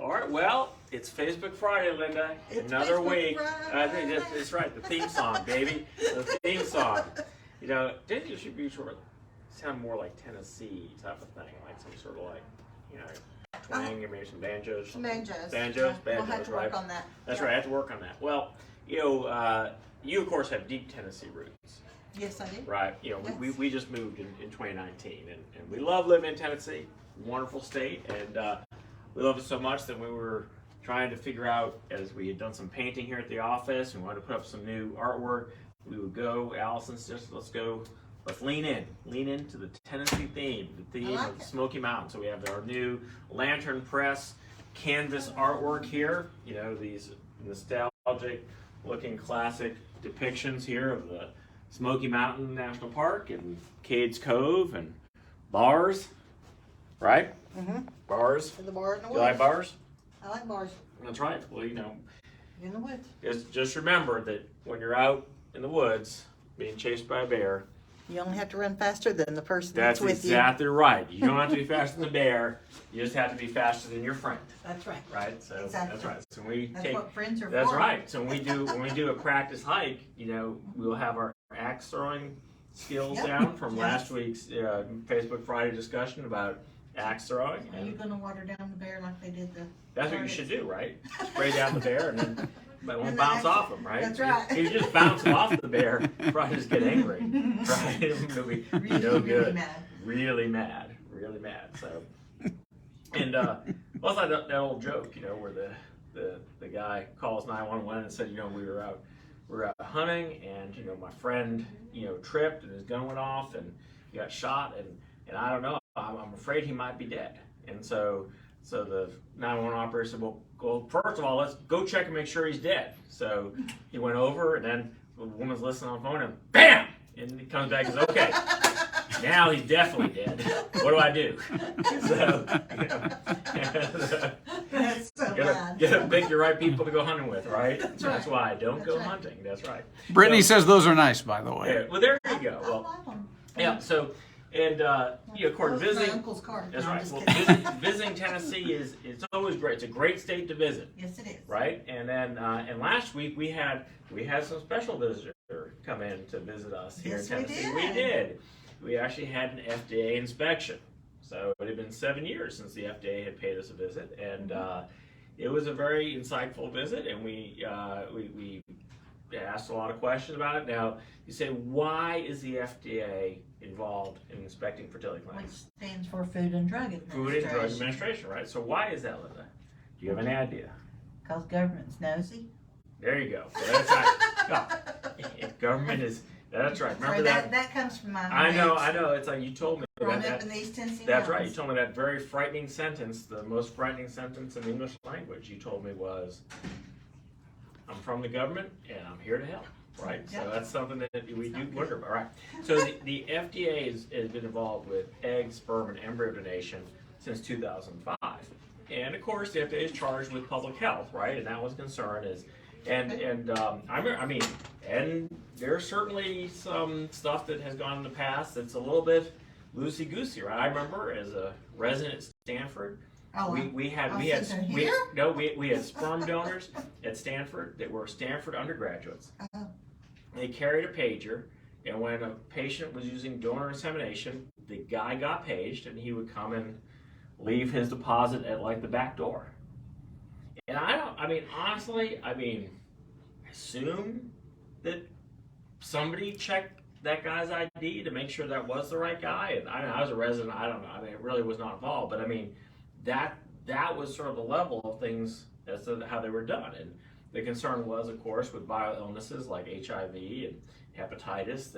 All right, well, it's Facebook Friday, Linda. It's Another Facebook week. Friday. I think that's right. The theme song, baby. The theme song. You know, didn't it should be sort of sound more like Tennessee type of thing, like some sort of like, you know, twang or maybe some banjos. Banjos. Banjos, We'll have to right? work on that. That's Yeah. right. I have to work on that. Well, you know, you of course have deep Tennessee roots. Yes, I do. Right. You know, Yes. we just moved in 2019, and we love living in Tennessee. Wonderful state, and we love it so much that we were trying to figure out, as we had done some painting here at the office, and we wanted to put up some new artwork, we would go, Allison suggested, let's lean into the Tennessee theme, the theme like of the it. Smoky Mountains. So we have our new lantern press canvas artwork here, you know, these nostalgic looking classic depictions here of the Smoky Mountain National Park and Cades Cove and bars, right? Mm-hmm. Bars. For the bar in the Do woods. you like bars? I like bars That's right. Well, you know, in the woods. just remember that when you're out in the woods being chased by a bear, You only have to run faster than the person that's that's with exactly right. You don't have to be faster than the bear. You just have to be faster than your friend, you. That's right. right? So Exactly. that's right. So we That's take. what friends are That's for. right. So when we do a practice hike, you know, we'll have our axe throwing skills Yep. down from Yes. last week's Facebook Friday discussion about axe throwing. Are you going to water down the bear like they did the... That's what you should do, right? Spray down the bear and then but it won't And bounce then- off him, right? That's right. If you just bounce him off the bear, he'll probably just get angry, right? It'll be no good. Really mad. Really mad. So, and well, it's like that old joke, you know, where the guy calls 911 and said, you know, we were out hunting, and you know, my friend, you know, tripped and his gun went off and he got shot, and I don't know, I'm afraid he might be dead. And so the 911 operator said, well, first of all, let's go check and make sure he's dead. So he went over, and then the woman's listening on the phone, and bam! And he comes back and says, okay, now he's definitely dead. What do I do? So, you know, That's so bad. gotta pick your right people to go hunting with, right? That's That's right. why don't That's go right. hunting. That's right. Brittany So- says those are nice, by the way. Yeah, well, there you go. I Well, like them. yeah. So, and you know, of course, That was my visiting. uncle's car. That's No, I'm right. just Well, kidding. visiting Tennessee it's always great. It's a great state to visit, Yes, it is. right? And then and last week we had some special visitor come in to visit us here Yes, in we Tennessee. did. We did. We actually had an FDA inspection. So it had been 7 years since the FDA had paid us a visit, and it was a very insightful visit. And we asked a lot of questions about it. Now you say, why is the FDA involved in inspecting fertility Which clinics? stands for Food and Drug Administration. Food and Drug Administration, right? So why is that, Linda? Do you have any idea? Because government's nosy. There you go. So that's right. Yeah. Government is. That's right. Remember Sorry, that? that comes from my I know. It's like you told me. growing that- up in the East Tennessee That's right. You mountains. told me that very frightening sentence. The most frightening sentence in the English language. You told me was, "I'm from the government and I'm here to help." Right. Yeah. So that's something that we do not wonder about. Right. So the FDA has been involved with egg, sperm, and embryo donation since 2005, and of course the FDA is charged with public health, right? And that was concern is, and I remember, I mean, and there's certainly some stuff that has gone in the past that's a little bit loosey goosey, right? I remember as a resident at Stanford. Oh, We had sperm donors at Stanford that were Stanford undergraduates. Oh. They carried a pager, and when a patient was using donor insemination, the guy got paged, and he would come and leave his deposit at like the back door. And honestly, assume that somebody checked that guy's ID to make sure that was the right guy. And I was a resident. I don't know. I mean, it really was not involved, but I mean, that was sort of the level of things as to how they were done. And the concern was, of course, with viral illnesses like HIV and hepatitis,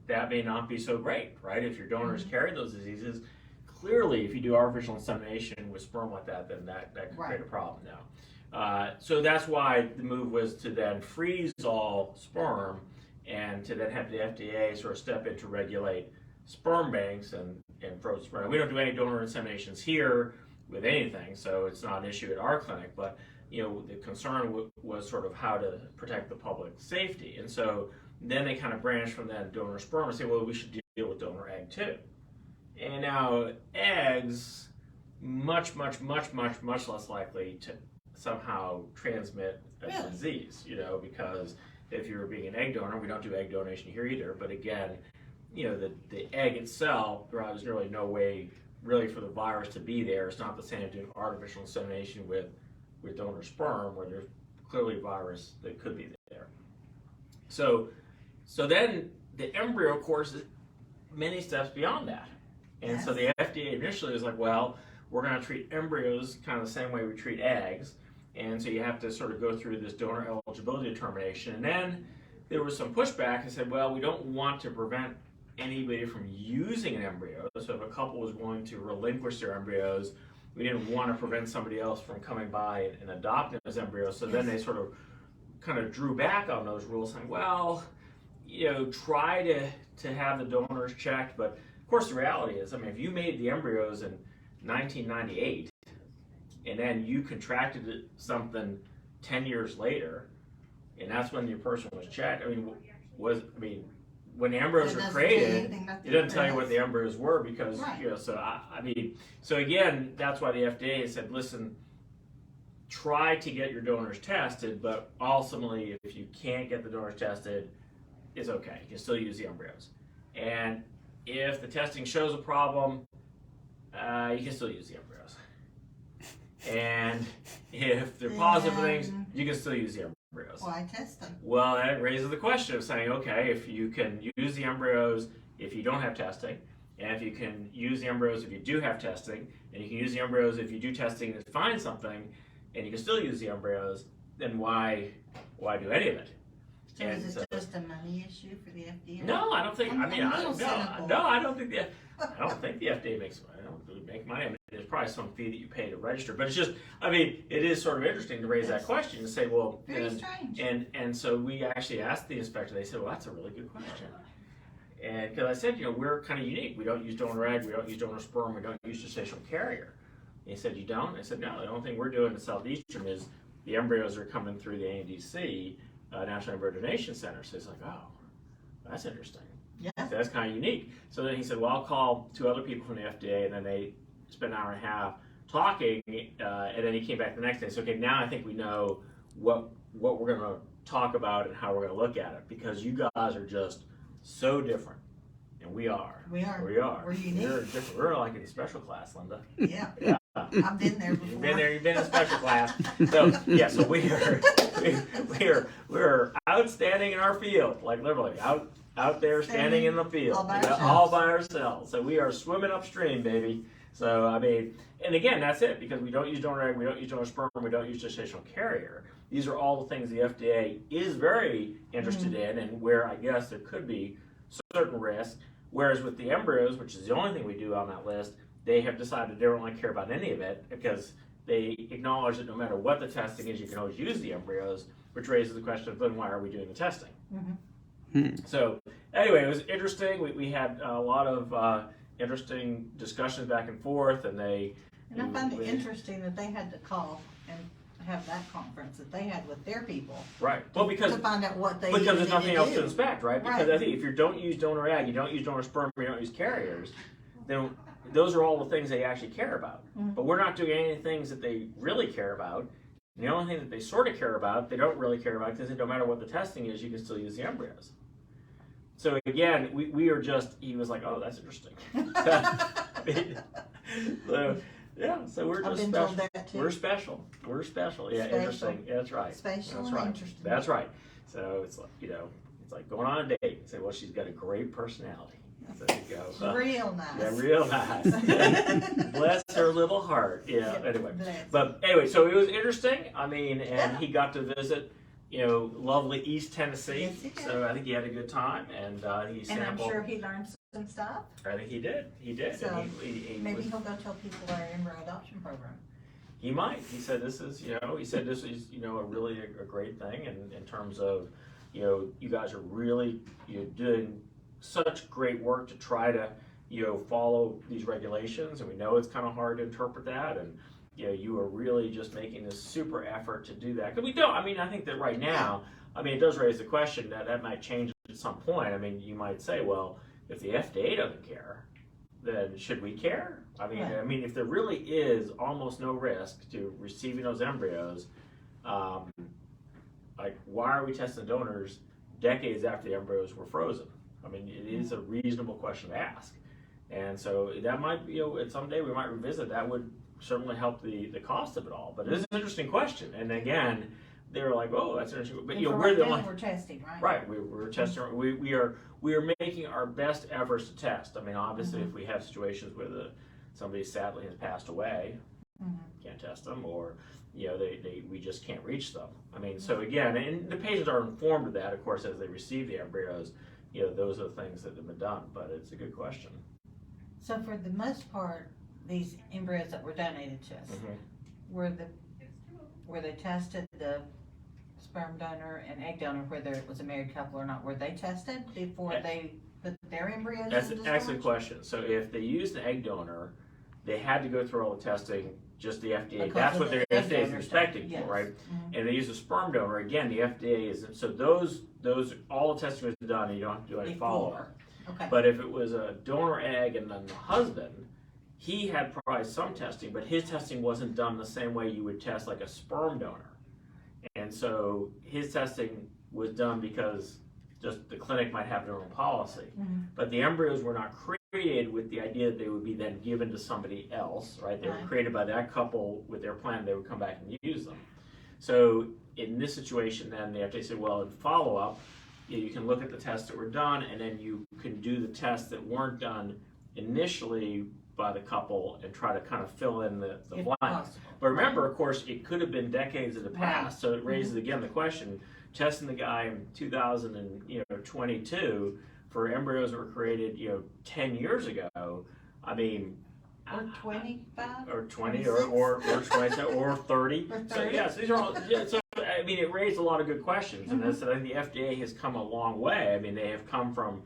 that may not be so great, right? If your donors carry those diseases, clearly, if you do artificial insemination with sperm like that, then that could create a problem now. So that's why the move was to then freeze all sperm and to then have the FDA sort of step in to regulate sperm banks and frozen sperm. We don't do any donor inseminations here with anything, so it's not an issue at our clinic, but you know, the concern was sort of how to protect the public safety. And so then they kind of branched from that donor sperm and say, well, we should deal with donor egg too. And now eggs, much less likely to somehow transmit a Really? disease, because if you're being an egg donor, we don't do egg donation here either, but again, the egg itself, there's really no way really for the virus to be there. It's not the same as doing artificial insemination with donor sperm, where there's clearly virus that could be there. So then the embryo, of course, is many steps beyond that. And so the FDA initially was like, well, we're going to treat embryos kind of the same way we treat eggs. And so you have to sort of go through this donor eligibility determination. And then there was some pushback and said, well, we don't want to prevent anybody from using an embryo. So if a couple was willing to relinquish their embryos, we didn't want to prevent somebody else from coming by and adopting those embryos. So then they sort of kind of drew back on those rules, saying, well, try to have the donors checked. But of course, the reality is, if you made the embryos in 1998, and then you contracted something 10 years later, and that's when your person was checked. When the embryos were created, it doesn't tell you what the embryos were because, so again, that's why the FDA said, listen, try to get your donors tested, but ultimately, if you can't get the donors tested, it's okay. You can still use the embryos. And if the testing shows a problem, you can still use the embryos. And if they're positive things, you can still use the embryos. Why test them? Well, that raises the question of saying, okay, if you can use the embryos if you don't have testing, and if you can use the embryos if you do have testing, and you can use the embryos if you do testing to find something, and you can still use the embryos, then why do any of it? So is it just a money issue for the FDA? No, I don't think. I don't think the FDA makes. I don't really make money. There's probably some fee that you pay to register, but it's just. it is sort of interesting to raise that question and say, well, very strange. And so we actually asked the inspector. They said, well, that's a really good question. And because I said, we're kind of unique. We don't use donor egg. We don't use donor sperm. We don't use gestational carrier. And he said, you don't? I said, no. The only thing we're doing at Southeastern is the embryos are coming through the ANDC. National Embryo Donation Center. So he's like, oh, that's interesting. Yeah. So that's kind of unique. So then he said, well, I'll call 2 other people from the FDA, and then they spent an hour and a half talking, and then he came back the next day. So, okay, now I think we know what we're going to talk about and how we're going to look at it, because you guys are just so different, and we are. We are. We're unique. We're different. We're like in a special class, Linda. Yeah. I've been there before. You've been there. You've been in special class. So we're outstanding in our field, like literally out there standing in the field, all by ourselves. So we are swimming upstream, baby. So and again, that's it, because we don't use donor egg, we don't use donor sperm, we don't use gestational carrier. These are all the things the FDA is very interested in, and where I guess there could be certain risks. Whereas with the embryos, which is the only thing we do on that list, they have decided they don't really care about any of it, because they acknowledge that no matter what the testing is, you can always use the embryos, which raises the question of then why are we doing the testing? So anyway, it was interesting. We had a lot of interesting discussions back and forth, and I found it interesting that they had to call and have that conference that they had with their people. Right. Well, because to find out what they because there's nothing else to inspect, right? Because right. I think if you don't use donor egg, you don't use donor sperm, you don't use carriers, then those are all the things they actually care about. But we're not doing any things that they really care about. And the only thing that they sort of care about, they don't really care about, because no matter what the testing is, you can still use the embryos. So again, we are just, he was like, oh, that's interesting. So we're just special. We're special. We're special. Yeah, interesting. Yeah, that's right. Special and interesting. That's right. So it's like, it's like going on a date and say, well, she's got a great personality. So there you go. Real nice. Yeah, real nice. Bless her little heart. Yeah, anyway. But anyway, so it was interesting. And he got to visit, lovely East Tennessee. Yes, he did. So I think he had a good time, and he sampled. And I'm sure he learned some stuff. I think he did. He did. So and maybe he'll go tell people about our embryo adoption program. He might. He said this is, a really a great thing, and in terms of, you guys are really doing such great work to try to, follow these regulations, and we know it's kind of hard to interpret that, and you are really just making this super effort to do that. Because we don't. I think that right now, it does raise the question that might change at some point. You might say, well, if the FDA doesn't care, then should we care? Right. I mean, if there really is almost no risk to receiving those embryos, like why are we testing donors decades after the embryos were frozen? I mean, it is a reasonable question to ask. And so that might be, someday we might revisit. That would certainly help the cost of it all. But it is an interesting question. And again, they're like, oh, that's interesting. But we're the only. We're testing, right? Right, we're testing. We are making our best efforts to test. I mean, obviously, if we have situations where somebody sadly has passed away, can't test them, or we just can't reach them. I mean, so again, and the patients are informed of that, of course, as they receive the embryos. Those are the things that have been done. But it's a good question. So for the most part, these embryos that were donated to us, were they tested, the sperm donor and egg donor, whether it was a married couple or not, were they tested before they put their embryos That's into an storage? excellent question. So if they used an egg donor, they had to go through all the testing, just the FDA. Because That's of what the their egg FDA is donor inspecting study, yes. for, right? And they use a sperm donor. Again, the FDA is, so those all the testing was done, and you don't have to do any follow-up. Okay. But if it was a donor egg and then the husband, he had probably some testing, but his testing wasn't done the same way you would test like a sperm donor. And so his testing was done because just the clinic might have their own policy. But the embryos were not created with the idea that they would be then given to somebody else, right? They were created by that couple with their plan, they would come back and use them. So in this situation then, the FDA said, well, in follow-up, you can look at the tests that were done, and then you can do the tests that weren't done initially by the couple and try to kind of fill in the blanks. But remember, of course, it could have been decades in the past, so it raises again the question, testing the guy in 2022 for embryos that were created 10 years ago, I mean, or 25 or 20 or 27 or 30. So yes, these are all. So I mean, it raised a lot of good questions, and I think the FDA has come a long way. I mean, they have come from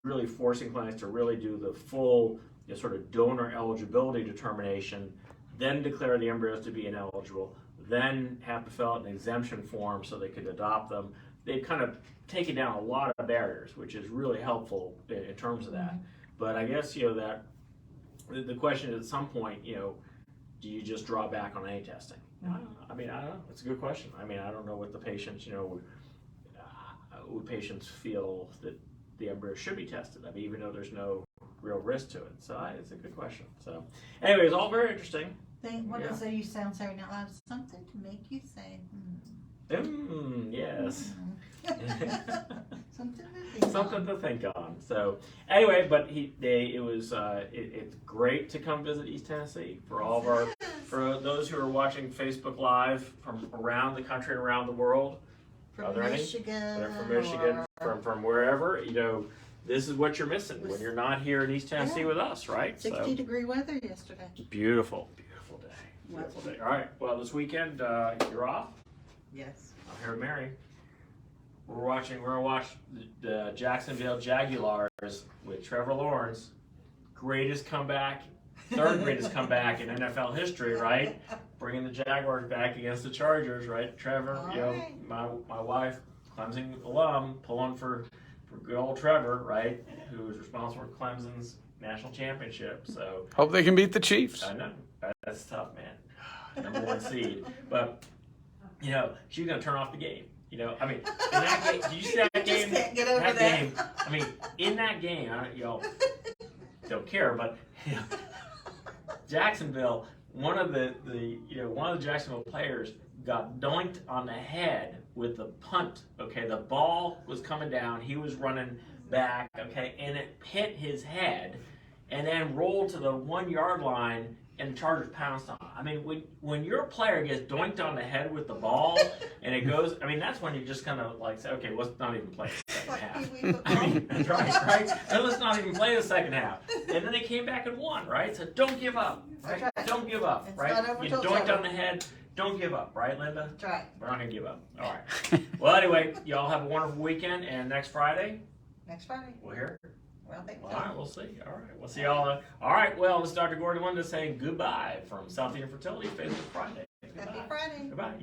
really forcing clinics to really do the full sort of donor eligibility determination, then declare the embryos to be ineligible, then have to fill out an exemption form so they could adopt them. They've kind of taken down a lot of barriers, which is really helpful in terms of that. But I guess that the question is, at some point, do you just draw back on any testing? I mean, I don't know. It's a good question. I mean, I don't know what the patients, would patients feel that the embryo should be tested? I mean, even though there's no real risk to it. So it's a good question. So anyways, all very interesting. What is it you sound saying out loud? Something to make you say, yes. Something to think on. So anyway, but it's great to come visit East Tennessee for all of our, for those who are watching Facebook Live from around the country and around the world. From Michigan, from Michigan, from wherever, this is what you're missing when you're not here in East Tennessee with us, right? 60-degree weather yesterday. Beautiful day. Beautiful day. All right. Well, this weekend you're off. Yes. I'm here with Mary. We're gonna watch the Jacksonville Jaguars with Trevor Lawrence. Greatest comeback, third greatest comeback in NFL history, right? Bringing the Jaguars back against the Chargers, right? Trevor, my wife, Clemson alum, pulling for good old Trevor, right? Who was responsible for Clemson's national championship. So hope they can beat the Chiefs. I know that's tough, man. #1 seed, but she's gonna turn off the game. I mean, in that game, did you see that game? Just can't get over that. Game. I mean, in that game, don't care, but Jacksonville, one of the Jacksonville players got doinked on the head with the punt. Okay, the ball was coming down, he was running back. Okay, and it hit his head, and then rolled to the 1 yard line. And the Chargers pounced on it. I mean, when your player gets doinked on the head with the ball and it goes, I mean, that's when you just kind of like say, okay, let's not even play the second half. I mean, that's right? And let's not even play the second half. And then they came back and won, right? So don't give up, right? Don't give up, It's right? not over You till doinked it's over. on the head, don't give up, right, Linda? That's right. We're not going to give up. All right. Well, anyway, y'all have a wonderful weekend, and next Friday, Next Friday. we'll hear. Well, I think All right, we'll see. All right, we'll see y'all. All right, well, this is Dr. Gordon Linda saying goodbye from Southeastern Fertility Facebook Friday. Happy Friday. Goodbye.